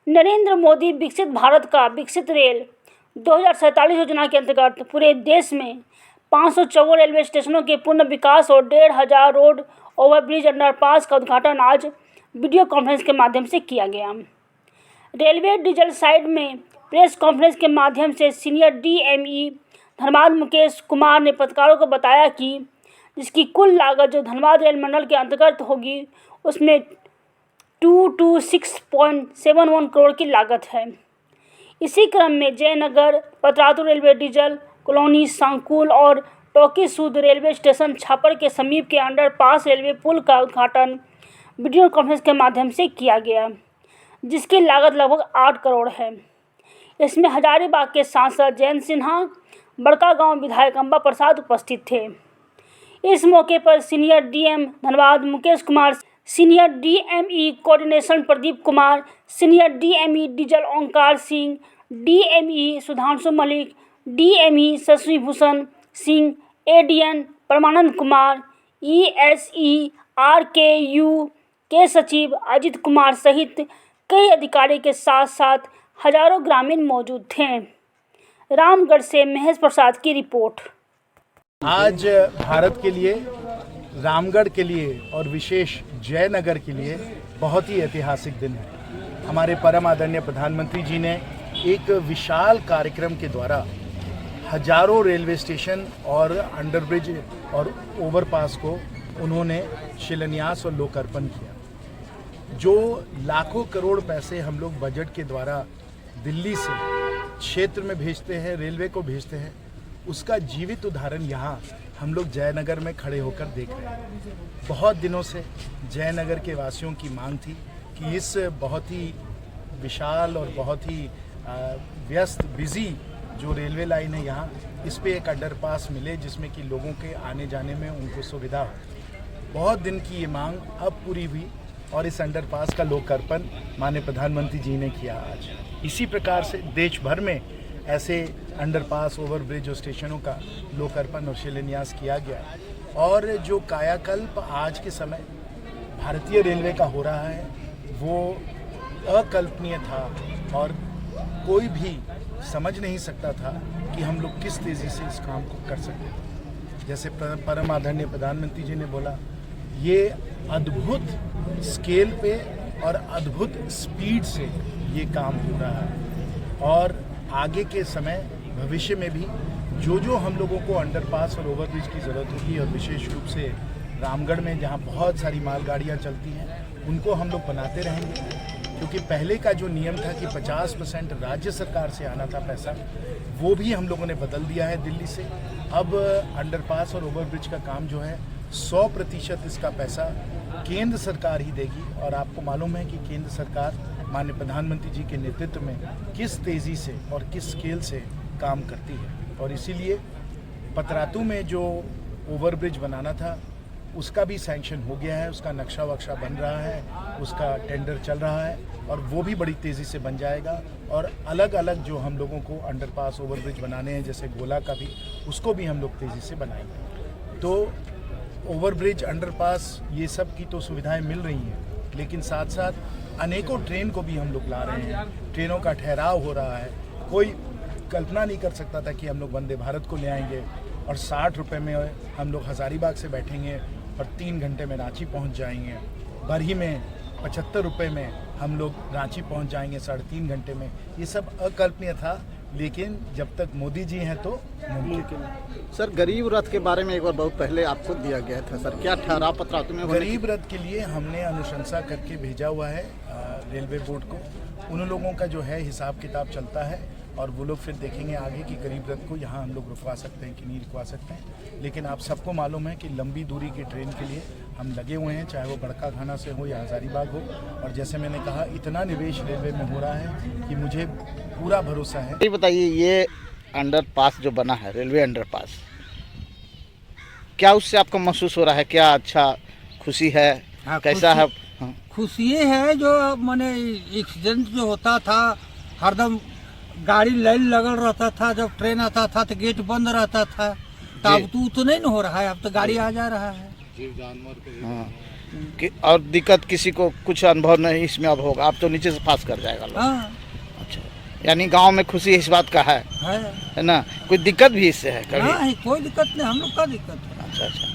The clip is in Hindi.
नरेंद्र मोदी विकसित भारत का विकसित रेल 2047 योजना के अंतर्गत पूरे देश में 554 रेलवे स्टेशनों के पूर्ण विकास और 1500 रोड ओवरब्रिज अंडरपास का उद्घाटन आज वीडियो कॉन्फ्रेंस के माध्यम से किया गया। रेलवे डीजल साइड में प्रेस कॉन्फ्रेंस के माध्यम से सीनियर डीएमई धनबाद मुकेश कुमार ने पत्रकारों को बताया कि जिसकी कुल लागत जो धनबाद रेल मंडल के अंतर्गत होगी उसमें 226.71 करोड़ की लागत है। इसी क्रम में Jaynagar Patratu railway diesel colony सांकुल और टोकी सूद रेलवे स्टेशन छापर के समीप के अंडरपास रेलवे पुल का उद्घाटन वीडियो कॉन्फ्रेंस के माध्यम से किया गया, जिसकी लागत लगभग 8 करोड़ है। इसमें हजारीबाग के सांसद जयंत सिन्हा, बड़कागांव विधायक अंबा प्रसाद उपस्थित थे। इस मौके पर senior DM Dhanbad Mukesh Kumar, senior DME coordination Pradeep Kumar, senior DME diesel Omkar Singh, DME Sudhanshu Malik, DME Shashi Bhushan Singh, ADN Paramanand Kumar, ESE RKU के सचिव अजित कुमार सहित कई अधिकारी के साथ साथ हजारों ग्रामीण मौजूद थे। रामगढ़ से महेश प्रसाद की रिपोर्ट। आज भारत के लिए, रामगढ़ के लिए और विशेष जयनगर के लिए बहुत ही ऐतिहासिक दिन है। हमारे परम आदरणीय प्रधानमंत्री जी ने एक विशाल कार्यक्रम के द्वारा हजारों रेलवे स्टेशन और अंडरब्रिज और ओवरपास को उन्होंने शिलान्यास और लोकार्पण किया। जो लाखों करोड़ पैसे हम लोग बजट के द्वारा दिल्ली से क्षेत्र में भेजते हैं, रेलवे को भेजते हैं, उसका जीवित उदाहरण यहाँ हम लोग जयनगर में खड़े होकर देख रहे हैं। बहुत दिनों से जयनगर के वासियों की मांग थी कि इस बहुत ही विशाल और बहुत ही व्यस्त बिजी जो रेलवे लाइन है यहाँ, इस पे एक अंडरपास मिले जिसमें कि लोगों के आने जाने में उनको सुविधा हो। बहुत दिन की ये मांग अब पूरी हुई और इस अंडरपास का लोकार्पण माननीय प्रधानमंत्री जी ने किया आज। इसी प्रकार से देश भर में ऐसे अंडरपास, ओवरब्रिज और स्टेशनों का लोकार्पण और शिलान्यास किया गया और जो कायाकल्प आज के समय भारतीय रेलवे का हो रहा है वो अकल्पनीय था और कोई भी समझ नहीं सकता था कि हम लोग किस तेज़ी से इस काम को कर सकते हैं। जैसे परम आदरणीय प्रधानमंत्री जी ने बोला, ये अद्भुत स्केल पे और अद्भुत स्पीड से ये काम हो रहा है और आगे के समय भविष्य में भी जो हम लोगों को अंडरपास और ओवरब्रिज की ज़रूरत होगी और विशेष रूप से रामगढ़ में जहाँ बहुत सारी मालगाड़ियाँ चलती हैं उनको हम लोग बनाते रहेंगे। क्योंकि पहले का जो नियम था कि 50% राज्य सरकार से आना था पैसा, वो भी हम लोगों ने बदल दिया है दिल्ली से। अब अंडरपास और ओवरब्रिज का काम जो है 100% इसका पैसा केंद्र सरकार ही देगी और आपको मालूम है कि केंद्र सरकार माननीय प्रधानमंत्री जी के नेतृत्व में किस तेज़ी से और किस स्केल से काम करती है। और इसीलिए पतरातू में जो ओवरब्रिज बनाना था उसका भी सैंक्शन हो गया है, उसका नक्शा वक्शा बन रहा है, उसका टेंडर चल रहा है और वो भी बड़ी तेज़ी से बन जाएगा। और अलग अलग जो हम लोगों को अंडरपास ओवरब्रिज बनाने हैं जैसे गोला का भी, उसको भी हम लोग तेज़ी से बनाएंगे। तो ओवरब्रिज, अंडरपास, ये सब की तो सुविधाएं मिल रही हैं, लेकिन साथ साथ अनेकों ट्रेन को भी हम लोग ला रहे हैं। ट्रेनों का ठहराव हो रहा है। कोई कल्पना नहीं कर सकता था कि हम लोग वंदे भारत को ले आएंगे और 60 रुपये में हम लोग हजारीबाग से बैठेंगे और 3 घंटे में रांची पहुंच जाएंगे। बरही में 75 रुपये में हम लोग रांची पहुंच जाएंगे 3.5 घंटे में। ये सब अकल्पनीय था, लेकिन जब तक मोदी जी हैं तो मुमकिन। सर, गरीब रथ के बारे में एक बार बहुत पहले आपको दिया गया था सर, क्या ठहराव पतरातू में? गरीब रथ के लिए हमने अनुशंसा करके भेजा हुआ है रेलवे बोर्ड को। उन लोगों का जो है हिसाब किताब चलता है और वो लोग फिर देखेंगे आगे कि गरीब रथ को यहाँ हम लोग रुकवा सकते हैं कि नहीं रुकवा सकते हैं। लेकिन आप सबको मालूम है कि लंबी दूरी की ट्रेन के लिए हम लगे हुए हैं, चाहे वो बड़कागाना से हो या हजारीबाग हो। और जैसे मैंने कहा, इतना निवेश रेलवे में हो रहा है कि मुझे पूरा भरोसा है। ये बताइए, ये अंडरपास जो बना है, रेलवे अंडरपास, क्या उससे आपको महसूस हो रहा है? क्या अच्छा खुशी है? हाँ, कैसा है? खुशी ये है जो माने एक्सीडेंट जो होता था, हरदम गाड़ी लाइन लगल रहता था, जब ट्रेन आता था तो गेट बंद रहता था। तो अब तो नहीं हो रहा है, अब तो गाड़ी आ जा रहा है। हाँ, कि और दिक्कत किसी को कुछ अनुभव नहीं इसमें अब होगा, अब तो नीचे से पास कर जाएगा लोग। हाँ अच्छा, यानी गांव में खुशी इस बात का है ना? कोई दिक्कत भी इससे है कभी? नहीं, कोई दिक्कत नहीं, हम लोग का दिक्कत है। अच्छा अच्छा।